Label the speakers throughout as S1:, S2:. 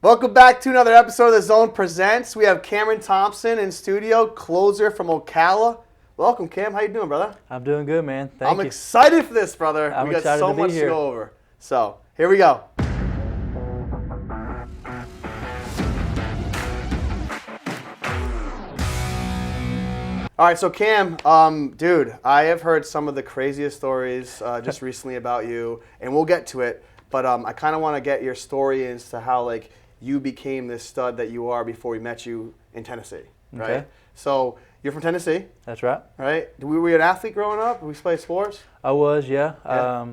S1: Welcome back to another episode of The Zone Presents. We have Cameron Thompson in studio, closer from Ocala. Welcome, Cam. How you doing, brother?
S2: I'm doing good, man. Thank you.
S1: I'm excited for this, brother.
S2: I'm
S1: we got
S2: excited
S1: so
S2: to be
S1: much
S2: here.
S1: to go over. So, here we go. All right, so Cam, dude, I have heard some of the craziest stories just recently about you, and we'll get to it. But I kind of want to get your story as to how like you became this stud that you are before we met you in Tennessee, right?
S2: Okay.
S1: So you're from Tennessee,
S2: That's right.
S1: right? Were you an athlete growing up? Did we play sports?
S2: I was, yeah.
S1: Yeah.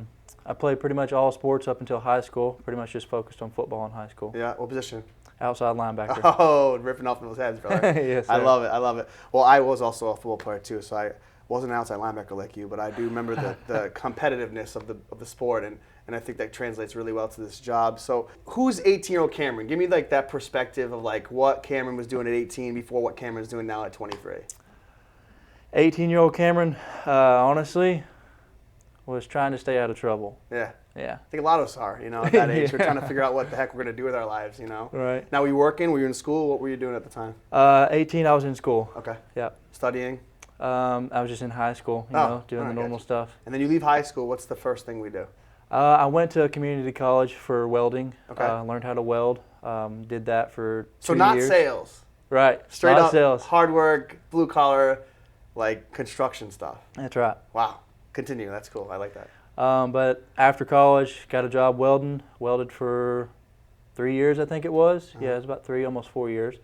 S2: I played pretty much all sports up until high school. Pretty much just focused on football in high school.
S1: Yeah. What position?
S2: Outside linebacker.
S1: Oh, ripping off those heads, brother.
S2: Yes,
S1: I
S2: sir.
S1: love it. I love it. Well, I was also a football player too, so I wasn't an outside linebacker like you, but I do remember the competitiveness of the sport, and I think that translates really well to this job. So, who's 18-year-old Cameron? Give me like that perspective of like what Cameron was doing at 18 before what Cameron's doing now at 23.
S2: 18-year-old Cameron, honestly, was trying to stay out of trouble.
S1: Yeah.
S2: Yeah.
S1: I think a lot of us are, at that age. We're
S2: Yeah.
S1: trying to figure out what the heck we're going to do with our lives,
S2: Right.
S1: Now, were you working? Were you in school? What were you doing at the time?
S2: 18, I was in school.
S1: Okay.
S2: Yeah.
S1: Studying?
S2: I was just in high school, doing the normal stuff.
S1: And then you leave high school. What's the first thing we do?
S2: I went to a community college for welding.
S1: Okay.
S2: Learned how to weld. Did that for 2
S1: So not
S2: years.
S1: sales.
S2: Right.
S1: Straight
S2: Not
S1: up
S2: sales.
S1: hard work, blue collar, like construction stuff.
S2: That's right.
S1: Wow. Continue. That's cool. I like that.
S2: But after college, got a job welding. Welded for 3 years, I think it was. Yeah, it was about 3, almost 4 years.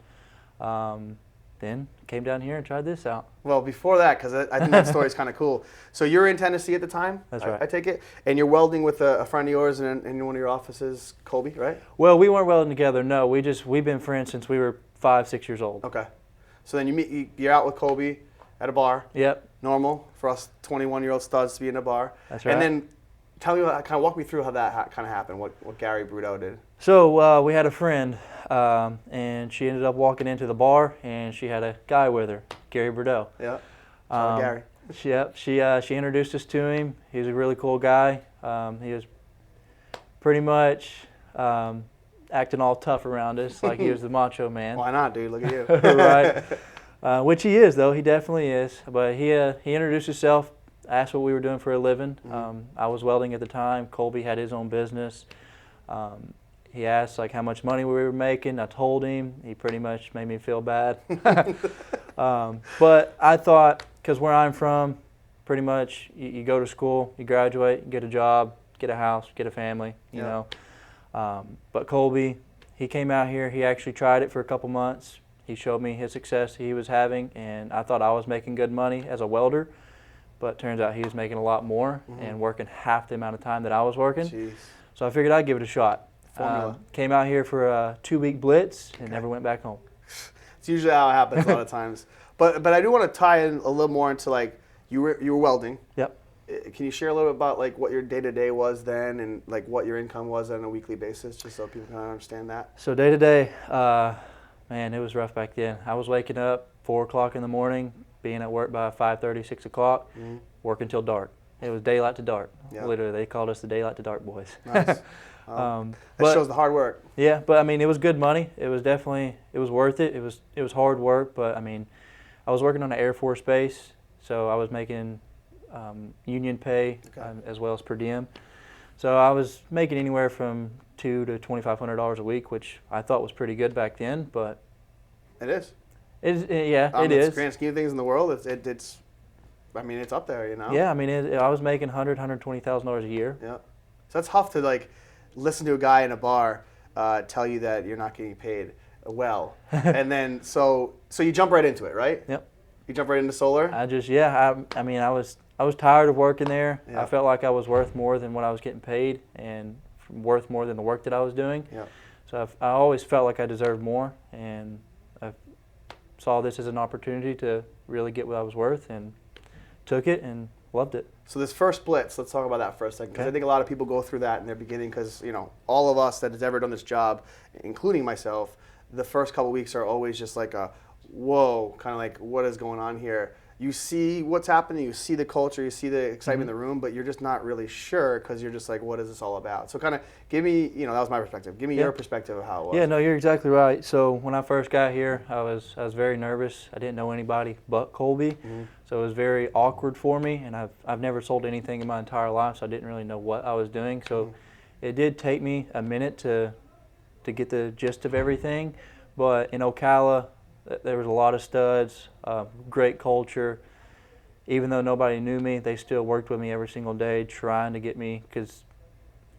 S2: Then came down here and tried this out.
S1: Well, before that, because I think that story's kind of cool. So you're in Tennessee at the time?
S2: That's right.
S1: I take it? And you're welding with a friend of yours in one of your offices, Colby, right?
S2: Well, we weren't welding together. No, we've been friends since we were 5, 6 years old.
S1: Okay. So then you're out with Colby at a bar.
S2: Yep.
S1: Normal for us 21-year-old studs to be in a bar.
S2: That's right.
S1: And then tell me, kind of walk me through how that kind of happened, what Gary Brudeau did.
S2: So we had a friend, and she ended up walking into the bar, and she had a guy with her, Gary Brudeau.
S1: Yeah. Shout out Gary.
S2: She introduced us to him. He was a really cool guy. He was pretty much acting all tough around us, like he was the macho man.
S1: Why not, dude? Look at you.
S2: Right. Which he is, though. He definitely is. But he introduced himself, asked what we were doing for a living.
S1: Mm-hmm.
S2: I was welding at the time. Colby had his own business. He asked like how much money we were making. I told him. He pretty much made me feel bad. But I thought, because where I'm from, pretty much you go to school, you graduate, get a job, get a house, get a family, you know. But Colby, he came out here. He actually tried it for a couple months. He showed me his success he was having, and I thought I was making good money as a welder. But turns out he was making a lot more and working half the amount of time that I was working.
S1: Jeez.
S2: So I figured I'd give it a shot.
S1: Formula.
S2: Came out here for a 2-week blitz and never went back home.
S1: It's usually how it happens a lot of times. But I do want to tie in a little more into like you were welding.
S2: Yep.
S1: Can you share a little bit about like what your day-to-day was then and like what your income was on a weekly basis, just so people can understand that?
S2: So day to day, man, it was rough back then. I was waking up 4 o'clock in the morning, being at work by 5:30, 6 o'clock, working till dark. It was daylight to dark.
S1: Yep.
S2: Literally, they called us the daylight to dark boys.
S1: Nice. That shows the hard work.
S2: Yeah, but I mean, it was good money. It was definitely, it was worth it. It was hard work, but I mean, I was working on an Air Force base, so I was making union pay as well as per diem. So I was making anywhere from $200 to $2,500 a week, which I thought was pretty good back then. But
S1: It is.
S2: it
S1: In the
S2: is.
S1: grand scheme of things in the world, it's I mean, it's up there,
S2: Yeah, I mean, I was making $120,000 a year.
S1: Yeah. So it's tough to like listen to a guy in a bar tell you that you're not getting paid well, and then so you jump right into it, right?
S2: Yep.
S1: You jump right into solar.
S2: I mean, I was tired of working there.
S1: Yeah.
S2: I felt like I was worth more than what I was getting paid, and worth more than the work that I was doing.
S1: Yeah.
S2: So I always felt like I deserved more, and I saw this as an opportunity to really get what I was worth, and took it and loved it.
S1: So this first blitz, let's talk about that for a second, because I think a lot of people go through that in their beginning, because all of us that has ever done this job, including myself, the first couple weeks are always just like a whoa, kind of like what is going on here. you see what's happening, you see the culture, you see the excitement in the room, but you're just not really sure because you're just like, what is this all about? So kind of give me, that was my perspective. Give me your perspective of how it was.
S2: Yeah, no, you're exactly right. So when I first got here, I was very nervous. I didn't know anybody but Colby, so it was very awkward for me. And I've never sold anything in my entire life, so I didn't really know what I was doing. So it did take me a minute to get the gist of everything. But in Ocala, there was a lot of studs, great culture. Even though nobody knew me, they still worked with me every single day, trying to get me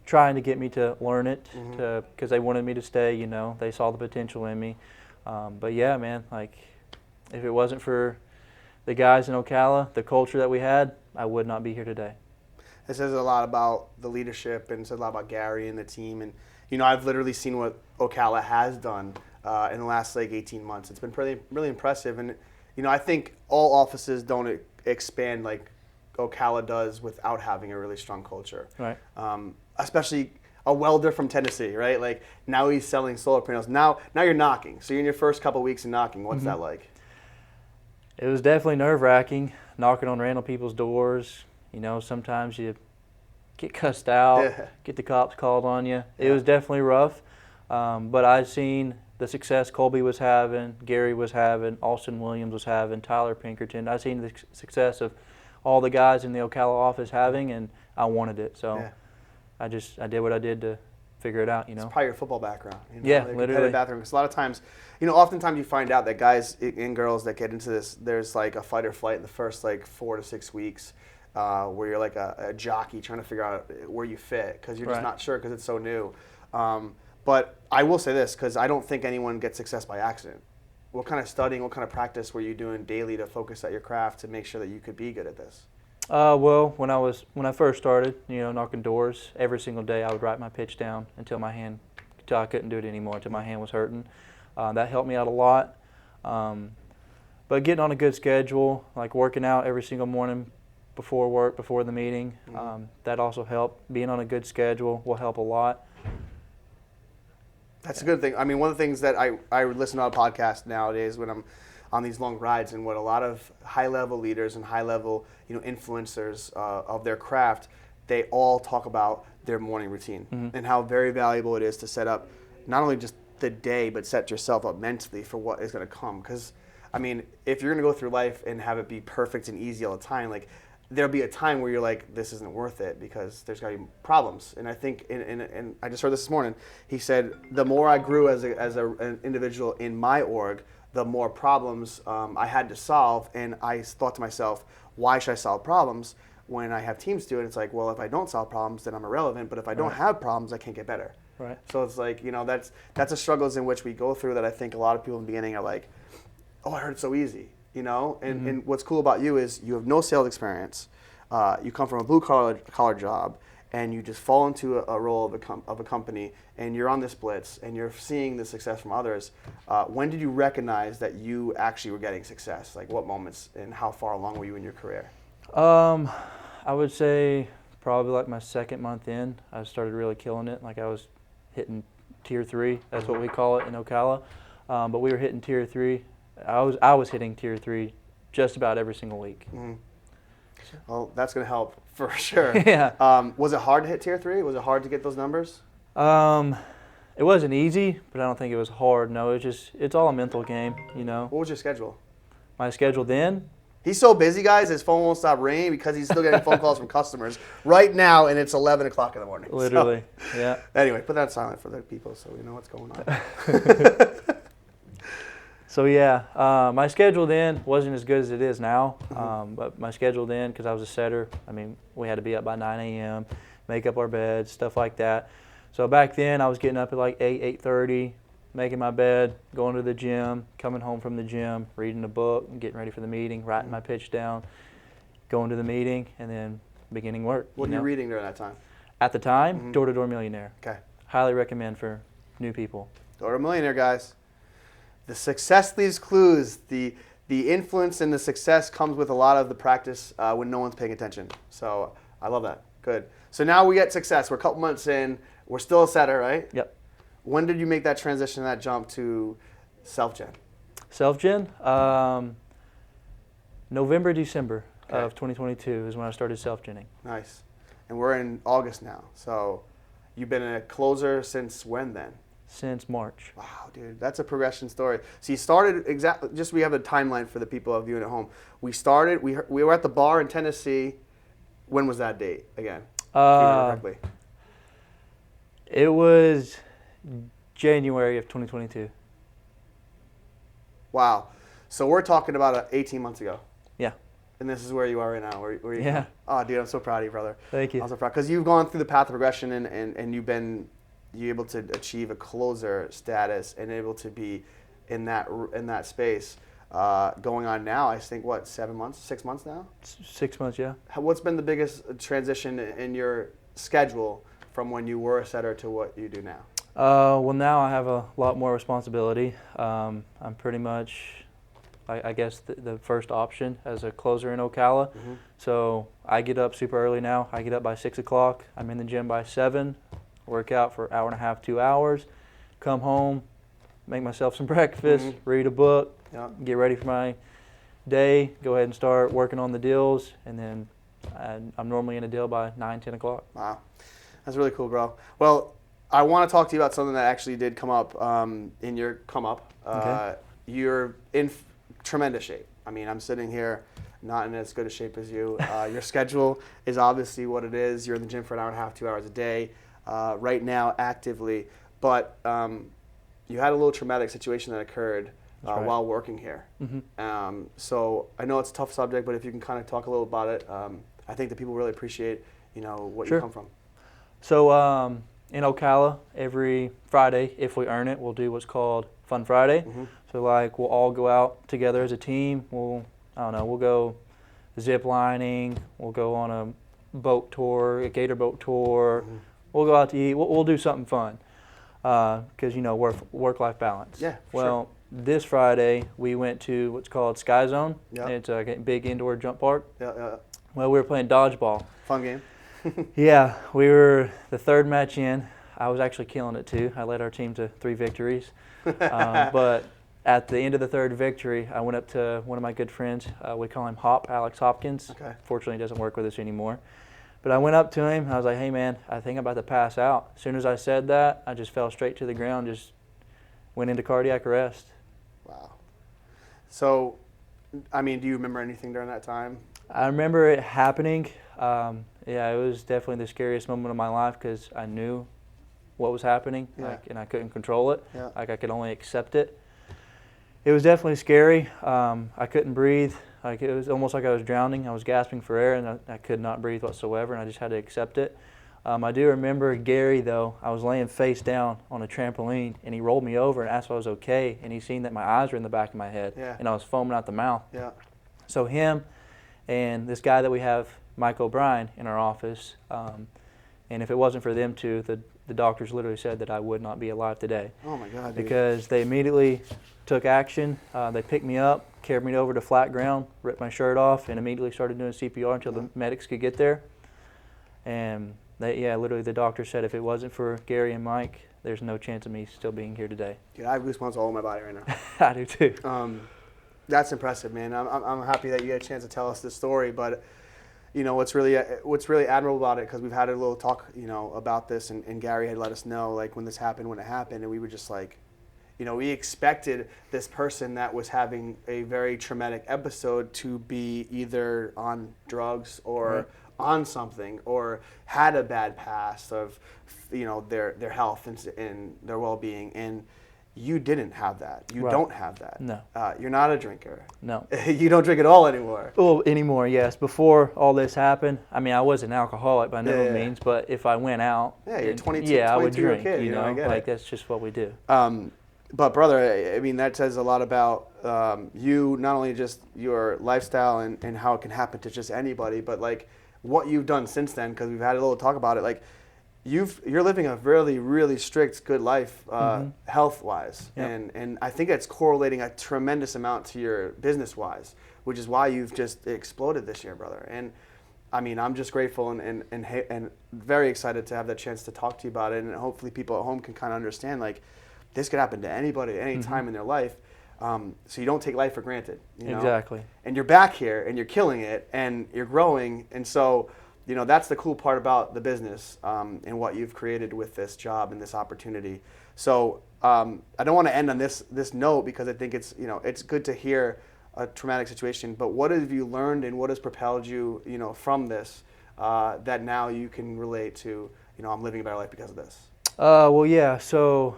S2: to learn it, because they wanted me to stay. They saw the potential in me. But yeah, man, like if it wasn't for the guys in Ocala, the culture that we had, I would not be here today.
S1: It says a lot about the leadership, and it says a lot about Gary and the team. And I've literally seen what Ocala has done in the last 18 months. It's been really impressive. And I think all offices don't expand like Ocala does without having a really strong culture.
S2: Right.
S1: Especially a welder from Tennessee, right? Like now he's selling solar panels. Now you're knocking. So you're in your first couple weeks in knocking. What's that like?
S2: It was definitely nerve-wracking, knocking on random people's doors. Sometimes you get cussed out, get the cops called on you. It was definitely rough. But I've seen the success Colby was having, Gary was having, Austin Williams was having, Tyler Pinkerton. I've seen the success of all the guys in the Ocala office having, and I wanted it. So I did what I did to figure it out.
S1: It's probably your football background.
S2: Yeah, literally.
S1: Background. Because a lot of times, oftentimes you find out that guys and girls that get into this, there's like a fight or flight in the first 4 to 6 weeks. Where you're like a jockey trying to figure out where you fit because you're just not sure because it's so new. But I will say this, because I don't think anyone gets success by accident. What kind of studying, what kind of practice were you doing daily to focus at your craft to make sure that you could be good at this?
S2: Well, when I first started, knocking doors, every single day I would write my pitch down until I couldn't do it anymore, until my hand was hurting. That helped me out a lot. But getting on a good schedule, like working out every single morning before work, before the meeting, that also helped. Being on a good schedule will help a lot.
S1: That's a good thing. I mean, one of the things that I listen to a podcast nowadays when I'm on these long rides, and what a lot of high-level leaders and high-level influencers of their craft, they all talk about their morning routine and how very valuable it is to set up not only just the day, but set yourself up mentally for what is going to come. Because, I mean, if you're going to go through life and have it be perfect and easy all the time, there'll be a time where you're like, this isn't worth it because there's got to be problems. And I think, and I just heard this morning, he said, the more I grew as an individual in my org, the more problems I had to solve. And I thought to myself, why should I solve problems when I have teams do it? It's like, well, if I don't solve problems, then I'm irrelevant. But if I don't have problems, I can't get better.
S2: Right.
S1: So it's like, that's a struggles in which we go through that I think a lot of people in the beginning are like, oh, I heard it's so easy. And what's cool about you is you have no sales experience. You come from a blue collar job, and you just fall into a role of a company, and you're on this blitz, and you're seeing the success from others. When did you recognize that you actually were getting success? Like what moments, and how far along were you in your career?
S2: I would say probably like my second month in, I started really killing it. Like I was hitting tier 3. That's what we call it in Ocala. But we were hitting tier 3. I was hitting tier 3 just about every single week.
S1: Well, that's going to help for sure.
S2: Yeah.
S1: Was it hard to hit tier 3? Was it hard to get those numbers?
S2: It wasn't easy, but I don't think it was hard. No, it's all a mental game,
S1: What was your schedule?
S2: My schedule then?
S1: He's so busy, guys, his phone won't stop ringing because he's still getting phone calls from customers right now, and it's 11 o'clock in the morning.
S2: Literally, yeah.
S1: Anyway, put that silent for the people so we know what's going on.
S2: So yeah, my schedule then wasn't as good as it is now, but my schedule then, because I was a setter, I mean, we had to be up by 9 a.m., make up our beds, stuff like that. So back then, I was getting up at like 8:30, making my bed, going to the gym, coming home from the gym, reading a book, getting ready for the meeting, writing my pitch down, going to the meeting, and then beginning work.
S1: What were you reading during that time?
S2: At the time, Door to Door Millionaire.
S1: Okay.
S2: Highly recommend for new people.
S1: Door to Millionaire, guys. The success leaves clues. The influence and the success comes with a lot of the practice when no one's paying attention. So I love that. Good. So now we get success. We're a couple months in. We're still a setter, right?
S2: Yep.
S1: When did you make that transition, that jump to self-gen?
S2: Self-gen? November, December
S1: Okay.
S2: of 2022 is when I started self-ginning.
S1: Nice. And we're in August now. So you've been a closer since when then?
S2: Since March.
S1: Wow, dude, that's a progression story. So you started exactly, just we have a timeline for the people viewing at home. We started, we were at the bar in Tennessee. When was that date again? If you remember correctly.
S2: It was January of 2022.
S1: Wow. So we're talking about 18 months ago.
S2: Yeah.
S1: And this is where you are right now. Where you
S2: Yeah.
S1: Oh, dude, I'm so proud of you, brother.
S2: Thank you.
S1: I'm so proud. Because you've gone through the path of progression and you've been able to achieve a closer status and able to be in that space. Going on now, I think, what, 7 months, 6 months now?
S2: 6 months, yeah.
S1: What's been the biggest transition in your schedule from when you were a setter to what you do now?
S2: Well, now I have a lot more responsibility. I'm pretty much, I guess, the first option as a closer in Ocala.
S1: Mm-hmm.
S2: So I get up super early now. I get up by 6 o'clock. I'm in the gym by 7, work out for an hour and a half, 2 hours, come home, make myself some breakfast,
S1: Mm-hmm.
S2: read a book,
S1: Yeah.
S2: get ready for my day, go ahead and start working on the deals, and then I'm normally in a deal by 9, 10 o'clock.
S1: Wow. That's really cool, bro. Well, I want to talk to you about something that actually did come up in your come up.
S2: Okay.
S1: You're in tremendous shape. I mean, I'm sitting here not in as good a shape as you. Your schedule is obviously what it is. You're in the gym for an hour and a half, 2 hours a day, right now actively. But you had a little traumatic situation that occurred
S2: That's right.
S1: while working here.
S2: Mm-hmm.
S1: So I know it's a tough subject, but if you can kind of talk a little about it, I think that people really appreciate, what
S2: Sure.
S1: you come from.
S2: So in Ocala, every Friday, if we earn it, we'll do what's called Fun Friday.
S1: Mm-hmm.
S2: So like we'll all go out together as a team. We'll go zip lining. We'll go on a boat tour, a gator boat tour.
S1: Mm-hmm.
S2: We'll go out to eat. We'll do something fun because work-life balance.
S1: Yeah, for
S2: Well, this Friday we went to what's called Sky Zone.
S1: Yeah.
S2: It's a big indoor jump park.
S1: Yeah.
S2: Well, we were playing dodgeball.
S1: Fun game.
S2: Yeah, we were the third match in. I was actually killing it too. I led our team to 3 victories. But at the end of the third victory, I went up to one of my good friends. We call him Hop, Alex Hopkins.
S1: Okay.
S2: Fortunately, he doesn't work with us anymore. But I went up to him. I was like, hey, man, I think I'm about to pass out. As soon as I said that, I just fell straight to the ground, just went into cardiac arrest.
S1: Wow. So, I mean, do you remember anything during that time?
S2: I remember it happening. Yeah, it was definitely the scariest moment of my life because I knew what was happening,
S1: Yeah.
S2: and I couldn't control it.
S1: Yeah.
S2: Like I could only accept it. It was definitely scary. I couldn't breathe. Like it was almost like I was drowning. I was gasping for air, and I could not breathe whatsoever, and I just had to accept it. I do remember Gary, though. I was laying face down on a trampoline, and he rolled me over and asked if I was okay, and he seen that my eyes were in the back of my head,
S1: Yeah.
S2: and I was foaming out the mouth.
S1: Yeah.
S2: So him and this guy that we have, Mike O'Brien, in our office, and if it wasn't for them two, the doctors literally said that I would not be alive today.
S1: Oh my God, dude.
S2: Because they immediately took action. They picked me up, carried me over to flat ground, ripped my shirt off, and immediately started doing CPR until the medics could get there. And literally the doctor said if it wasn't for Gary and Mike, there's no chance of me still being here today.
S1: Dude, I have goosebumps all over my body right now.
S2: I do too.
S1: That's impressive, man. I'm happy that you had a chance to tell us this story, but what's really admirable about it, because we've had a little talk, about this, and Gary had let us know like when it happened, and we were just like, we expected this person that was having a very traumatic episode to be either on drugs or on something, or had a bad past of, their health and their well-being, and you didn't have that. You don't have that.
S2: No.
S1: You're not a drinker.
S2: No.
S1: You don't drink at all anymore.
S2: Well, anymore, yes. Before all this happened, I mean, I was an alcoholic by no
S1: Yeah.
S2: means, but if I went out,
S1: Yeah, you're 22.
S2: Yeah, I would
S1: 22, you're a
S2: drink.
S1: kid, I get
S2: like
S1: it.
S2: that's just what we do.
S1: But brother, I mean, that says a lot about you, not only just your lifestyle and how it can happen to just anybody, but like what you've done since then, because we've had a little talk about it. Like you're living a really, really strict, good life, health-wise,
S2: Yep.
S1: and I think it's correlating a tremendous amount to your business-wise, which is why you've just exploded this year, brother. And I mean, I'm just grateful and very excited to have that chance to talk to you about it, and hopefully people at home can kind of understand like this could happen to anybody at any time in their life. So you don't take life for granted. You know?
S2: Exactly.
S1: And you're back here and you're killing it and you're growing. And so, that's the cool part about the business and what you've created with this job and this opportunity. So I don't want to end on this note because I think it's good to hear a traumatic situation. But what have you learned and what has propelled you, from this that now you can relate to, I'm living a better life because of this?
S2: Well, yeah. So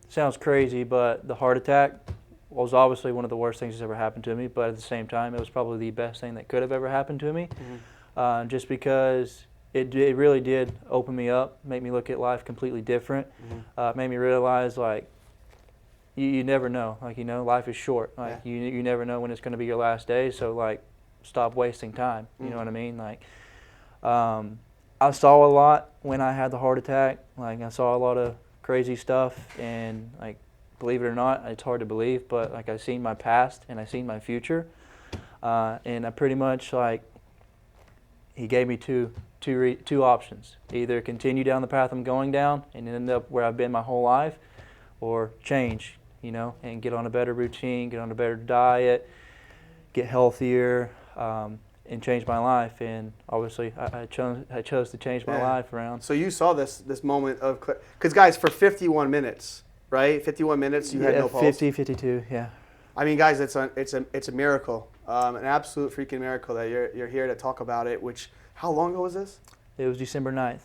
S2: sounds crazy, but the heart attack was obviously one of the worst things that's ever happened to me. But at the same time, it was probably the best thing that could have ever happened to me.
S1: Mm-hmm.
S2: Just because it really did open me up, make me look at life completely different.
S1: Mm-hmm.
S2: Made me realize like you never know. Like life is short. Like
S1: Yeah.
S2: you never know when it's going to be your last day. So like stop wasting time. You know what I mean? Like I saw a lot when I had the heart attack. Like I saw a lot of crazy stuff, and like believe it or not, it's hard to believe, but like I seen my past and I seen my future, and I pretty much like he gave me two options: either continue down the path I'm going down and end up where I've been my whole life, or change, and get on a better routine, get on a better diet, get healthier, and change my life. And obviously I chose to change my life around.
S1: So you saw this moment of, because guys, for 51 minutes, right? 51 minutes you had no pulse.
S2: 50, 52, yeah.
S1: I mean, guys, it's a miracle, an absolute freaking miracle that you're here to talk about it. Which, how long ago was this?
S2: It was December 9th.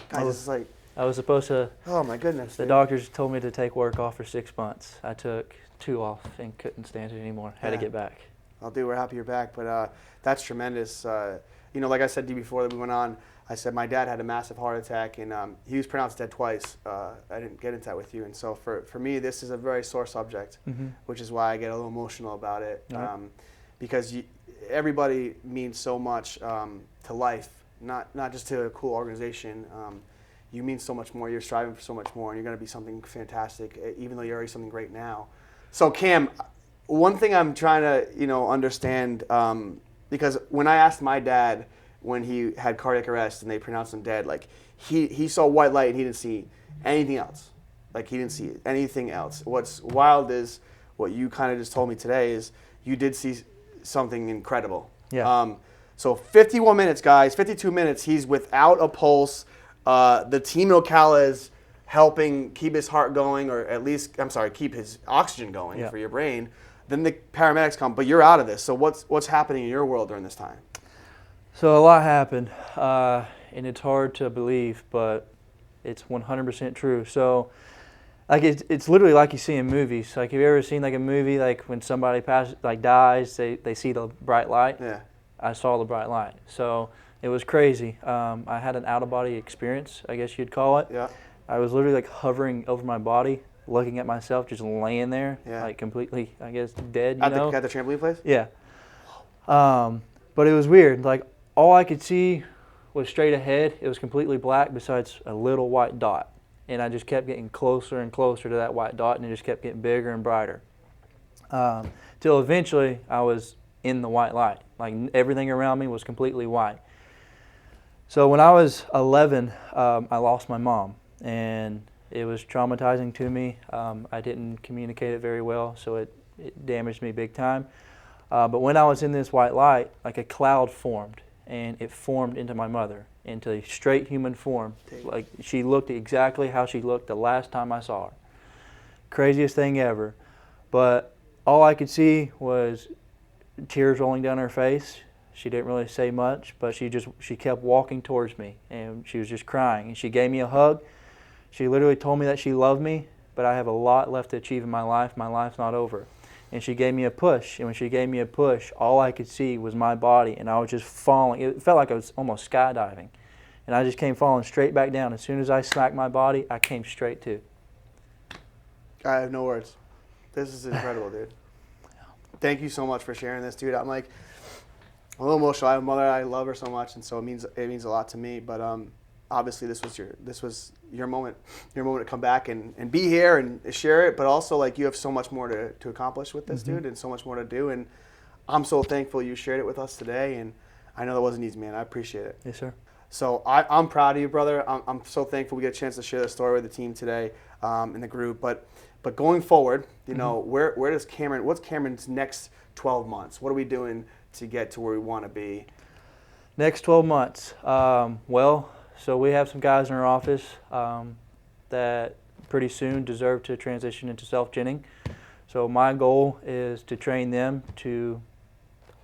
S1: Guys, this is like,
S2: I was supposed to.
S1: Oh my goodness.
S2: The doctors told me to take work off for 6 months. I took 2 off and couldn't stand it anymore. Had to get back.
S1: Well, dude, we're happy you're back, but that's tremendous. Like I said to you before that we went on, I said my dad had a massive heart attack, and he was pronounced dead twice. I didn't get into that with you, and so for me, this is a very sore subject, which is why I get a little emotional about it, because everybody means so much to life, not just to a cool organization. You mean so much more. You're striving for so much more, and you're going to be something fantastic, even though you're already something great now. So Cam, one thing I'm trying to understand, because when I asked my dad when he had cardiac arrest and they pronounced him dead, like he saw white light and he didn't see anything else. Like he didn't see anything else. What's wild is what you kind of just told me today is you did see something incredible.
S2: Yeah.
S1: So 51 minutes, guys, 52 minutes. He's without a pulse. The team in Ocala is helping keep his heart going, or at least, keep his oxygen going for your brain. Then the paramedics come, but you're out of this. So what's happening in your world during this time?
S2: So a lot happened, and it's hard to believe, but it's 100% true. So, like it's literally like you see in movies. Like, have you ever seen like a movie like when somebody dies, they see the bright light?
S1: Yeah.
S2: I saw the bright light. So it was crazy. I had an out-of-body experience, I guess you'd call it.
S1: Yeah.
S2: I was literally like hovering over my body, looking at myself, just laying there, like completely, I guess, dead.
S1: At the trampoline place?
S2: Yeah. But it was weird. Like, all I could see was straight ahead. It was completely black besides a little white dot. And I just kept getting closer and closer to that white dot, and it just kept getting bigger and brighter. Till eventually I was in the white light. Like, everything around me was completely white. So when I was 11, I lost my mom, and it was traumatizing to me. I didn't communicate it very well, so it damaged me big time. But when I was in this white light, like a cloud formed, and it formed into my mother, into a straight human form. Like, she looked exactly how she looked the last time I saw her. Craziest thing ever. But all I could see was tears rolling down her face. She didn't really say much, but she kept walking towards me, and she was just crying. And she gave me a hug. She literally told me that she loved me, but I have a lot left to achieve in my life. My life's not over. And she gave me a push, and when she gave me a push, all I could see was my body, and I was just falling. It felt like I was almost skydiving, and I just came falling straight back down. As soon as I smacked my body, I came straight to.
S1: I have no words. This is incredible, dude. Thank you so much for sharing this, dude. I'm like a little emotional. I have a mother. I love her so much, and so it means a lot to me. But obviously, this was your moment to come back and be here and share it. But also, like, you have so much more to accomplish with this, dude, and so much more to do. And I'm so thankful you shared it with us today. And I know that wasn't easy, man. I appreciate it.
S2: Yes, sir.
S1: So I'm proud of you, brother. I'm so thankful we get a chance to share this story with the team today and the group. But But going forward, you know, where does Cameron? What's Cameron's next 12 months? What are we doing to get to where we want to be?
S2: Next 12 months. Well, so we have some guys in our office that pretty soon deserve to transition into self-ginning. So my goal is to train them to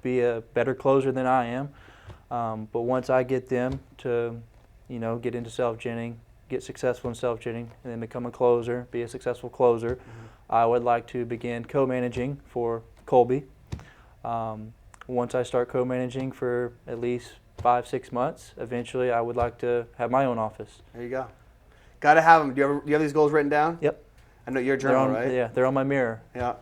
S2: be a better closer than I am. But once I get them to, you know, get into self-ginning, get successful in self-ginning, and then become a closer, be a successful closer, I would like to begin co-managing for Colby. Once I start co-managing for at least 5-6 months, eventually I would like to have my own office.
S1: There you go. Got to have them. Do you have these goals written down?
S2: Yep.
S1: I know your journal, right?
S2: Yeah, they're on my mirror.
S1: Yeah.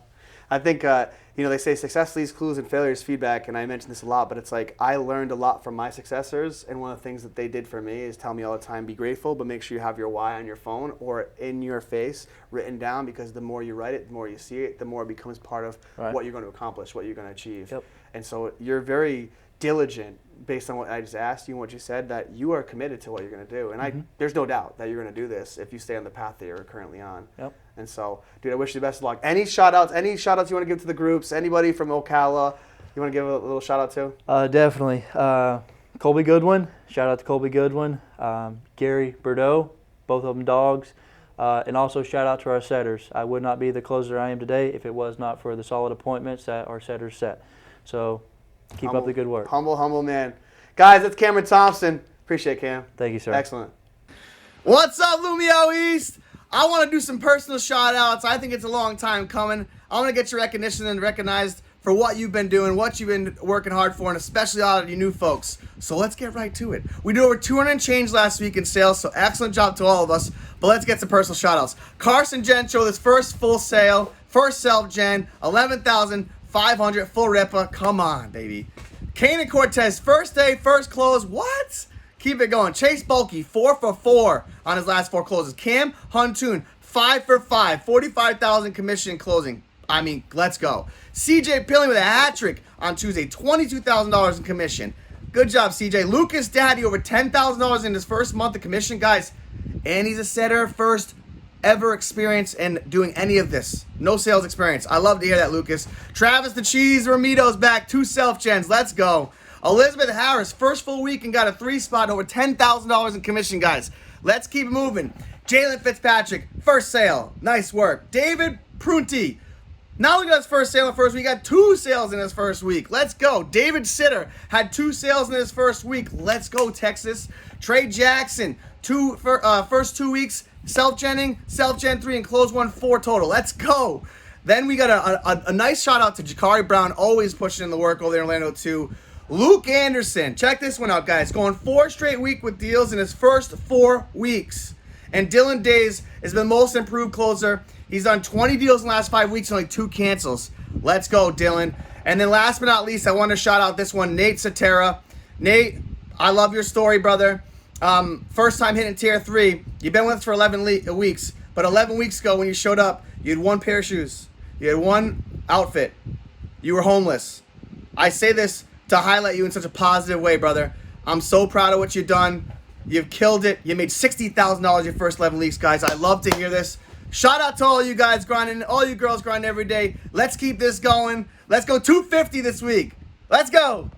S1: I think, you know, they say success leaves clues and failure is feedback, and I mention this a lot, but it's like I learned a lot from my successors, and one of the things that they did for me is tell me all the time, be grateful, but make sure you have your why on your phone or in your face written down, because the more you write it, the more you see it, the more it becomes part of what you're going to accomplish, what you're going to achieve.
S2: Yep.
S1: And so you're very diligent, based on what I just asked you and what you said, that you are committed to what you're going to do. And there's no doubt that you're going to do this if you stay on the path that you're currently on.
S2: Yep.
S1: And so, dude, I wish you the best of luck. Any shout outs you want to give to the groups? Anybody from Ocala you want to give a little shout out to?
S2: Definitely. Colby Goodwin. Shout out to Colby Goodwin. Gary Bordeaux, both of them dogs. And also shout out to our setters. I would not be the closer I am today if it was not for the solid appointments that our setters set. So keep up the good work.
S1: Humble man. Guys, that's Cameron Thompson. Appreciate it, Cam.
S2: Thank you, sir.
S1: Excellent. What's up, Lumio East? I want to do some personal shout-outs. I think it's a long time coming. I want to get your recognition and recognized for what you've been doing, what you've been working hard for, and especially all of you new folks. So let's get right to it. We did over 200 and change last week in sales, so excellent job to all of us. But let's get some personal shout-outs. Carson Gentry with his first full sale, first self-gen, 11,500 full RIPA. Come on, baby. Kanan Cortez, first day, first close. What? Keep it going. Chase Bulkey, 4 for 4 on his last 4 closes. Cam Huntoon, 5 for 5, 45,000 commission closing. I mean, let's go. CJ Pilling with a hat trick on Tuesday, $22,000 in commission. Good job, CJ. Lucas Daddy, over $10,000 in his first month of commission, guys. And he's a setter first ever experience in doing any of this. No sales experience. I love to hear that, Lucas. Travis the Cheese Ramito's back, 2 self-gens. Let's go. Elizabeth Harris, first full week and got a 3 spot, over $10,000 in commission, guys. Let's keep moving. Jalen Fitzpatrick, first sale. Nice work. David Prunty, not only got his first sale in the first week, he got 2 sales in his first week. Let's go. David Sitter had 2 sales in his first week. Let's go, Texas. Trey Jackson, first 2 weeks, self-genning, self-gen 3, and close 4 total. Let's go. Then we got a nice shout out to Jakari Brown, always pushing in the work over there in Orlando too. Luke Anderson, check this one out, guys. Going 4 straight week with deals in his first 4 weeks. And Dylan Days is the most improved closer. He's done 20 deals in the last 5 weeks and only 2 cancels. Let's go, Dylan. And then last but not least, I want to shout out this one, Nate Satera. Nate, I love your story, brother. First time hitting tier 3. You've been with us for 11 weeks. But 11 weeks ago when you showed up, you had 1 pair of shoes. You had 1 outfit. You were homeless. I say this to highlight you in such a positive way, brother. I'm so proud of what you've done. You've killed it. You made $60,000 your first 11 weeks, guys. I love to hear this. Shout out to all you guys grinding, all you girls grinding every day. Let's keep this going. Let's go 250 this week. Let's go.